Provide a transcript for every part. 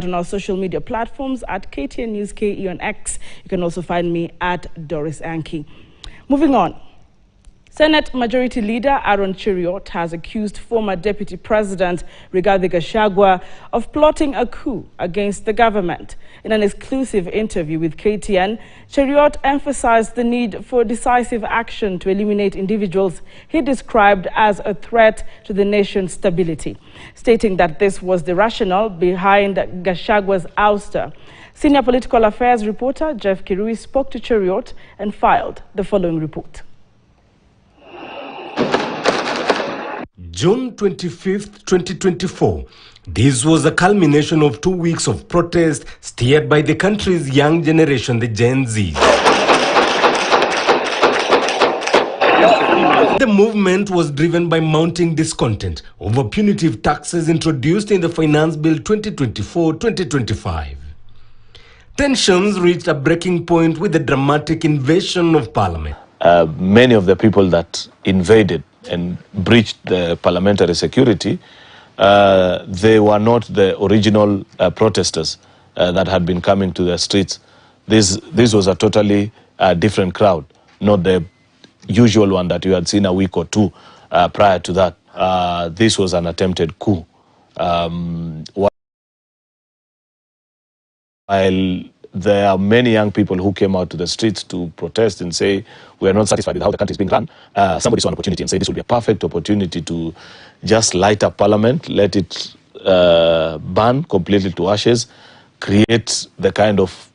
On our social media platforms at KTN News KE on X. You can also find me at Doris Anki. Moving on. Senate Majority Leader Aaron Cheruiyot has accused former Deputy President Rigathi Gachagua of plotting a coup against the government. In an exclusive interview with KTN, Cheruiyot emphasized the need for decisive action to eliminate individuals he described as a threat to the nation's stability, stating that this was the rationale behind Gachagua's ouster. Senior political affairs reporter Jeff Kirui spoke to Cheruiyot and filed the following report. June 25th, 2024. This was a culmination of 2 weeks of protest steered by the country's young generation, the Gen Z. The movement was driven by mounting discontent over punitive taxes introduced in the Finance Bill 2024-2025. Tensions reached a breaking point with the dramatic invasion of Parliament. Many of the people that invaded and breached the parliamentary security, they were not the original protesters that had been coming to the streets. This was a totally different crowd, not the usual one that you had seen a week or two prior to that. This was an attempted coup. While there are many young people who came out to the streets to protest and say, we are not satisfied with how the country is being run, somebody saw an opportunity and said this would be a perfect opportunity to just light up Parliament, let it burn completely to ashes, create the kind of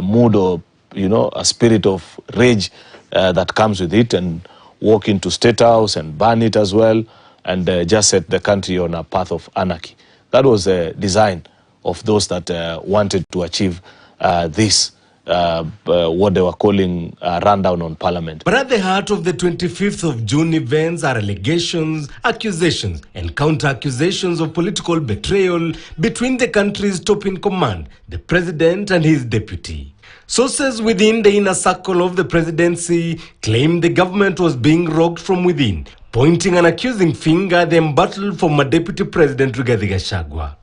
mood or, a spirit of rage that comes with it, and walk into State House and burn it as well, and just set the country on a path of anarchy. That was the design of those that wanted to achieve this, what they were calling a rundown on Parliament. But at the heart of the 25th of June events are allegations, accusations, and counter-accusations of political betrayal between the country's top in command, the president and his deputy. Sources within the inner circle of the presidency claim the government was being robbed from within, pointing an accusing finger at the embattled former deputy president Rigathi Gachagua.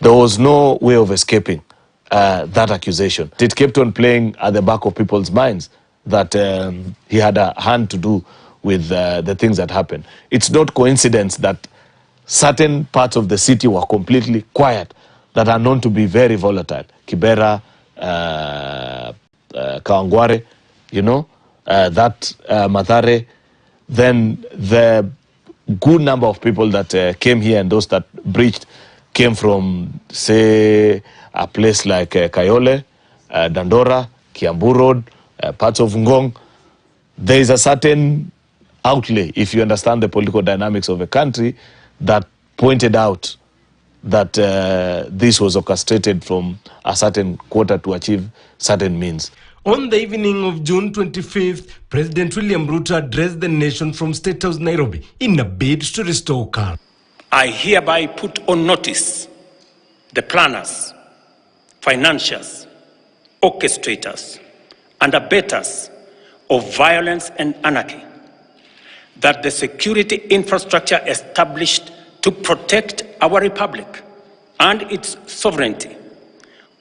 There was no way of escaping that accusation. It kept on playing at the back of people's minds that he had a hand to do with the things that happened. It's not coincidence that certain parts of the city were completely quiet, that are known to be very volatile. Kibera, Kawangware, Mathare. Then the good number of people that came here and those that breached came from, say, a place like Kayole, Dandora, Kiambu Road, parts of Ngong. There is a certain outlay, if you understand the political dynamics of a country, that pointed out that this was orchestrated from a certain quarter to achieve certain means. On the evening of June 25th, President William Ruto addressed the nation from State House, Nairobi, in a bid to restore calm. I hereby put on notice the planners, financiers, orchestrators, and abettors of violence and anarchy that the security infrastructure established to protect our republic and its sovereignty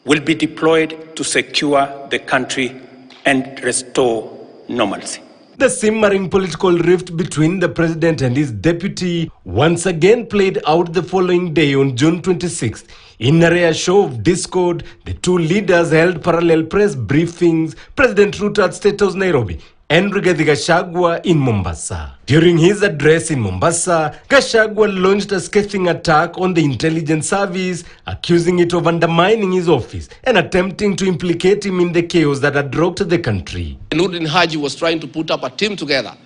will be deployed to secure the country and restore normalcy. The simmering political rift between the president and his deputy once again played out the following day on June 26th. In a rare show of discord, the two leaders held parallel press briefings, President Ruto at State House, Nairobi, and Rigathi Gachagua in Mombasa. During his address in Mombasa, Gachagua launched a scathing attack on the intelligence service, accusing it of undermining his office and attempting to implicate him in the chaos that had rocked the country. Nurdin Haji was trying to put up a team together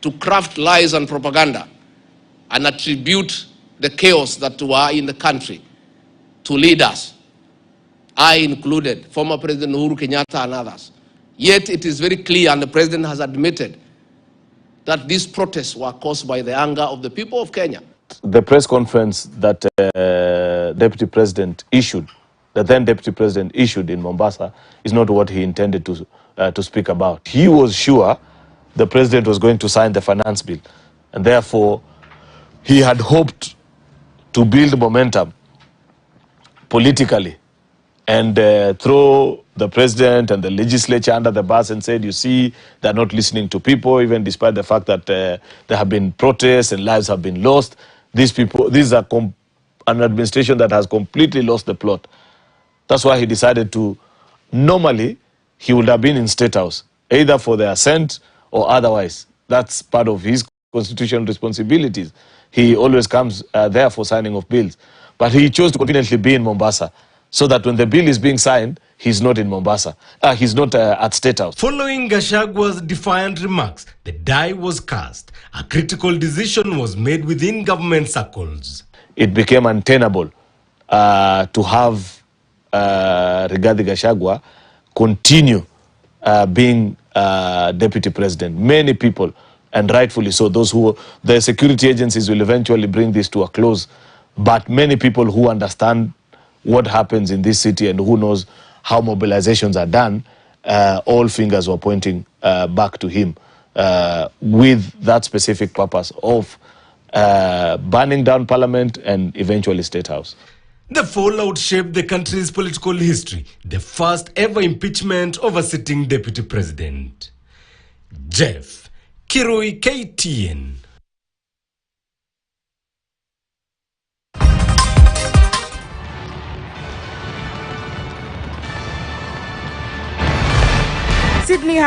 to craft lies and propaganda and attribute the chaos that were in the country to leaders, I included, former President Uhuru Kenyatta and others. Yet it is very clear, and the president has admitted, that these protests were caused by the anger of the people of Kenya. The press conference that the then Deputy President issued in Mombasa is not what he intended to speak about. He was sure the president was going to sign the finance bill, and therefore he had hoped to build momentum politically and throw the president and the legislature under the bus and said, you see, they're not listening to people, even despite the fact that there have been protests and lives have been lost. These are an administration that has completely lost the plot. That's why he decided to, normally, he would have been in State House, either for the assent or otherwise. That's part of his constitutional responsibilities. He always comes there for signing of bills. But he chose to conveniently be in Mombasa, so that when the bill is being signed, he's not in Mombasa. He's not at State House. Following Gachagua's defiant remarks, the die was cast. A critical decision was made within government circles. It became untenable to have Rigathi Gachagua continue being deputy president. Many people, and rightfully so, the security agencies will eventually bring this to a close, but many people who understand what happens in this city and who knows how mobilizations are done, all fingers were pointing back to him with that specific purpose of burning down Parliament and eventually State House. The fallout shaped the country's political history, the first ever impeachment of a sitting deputy president. Jeff Kirui, KTN. Sydney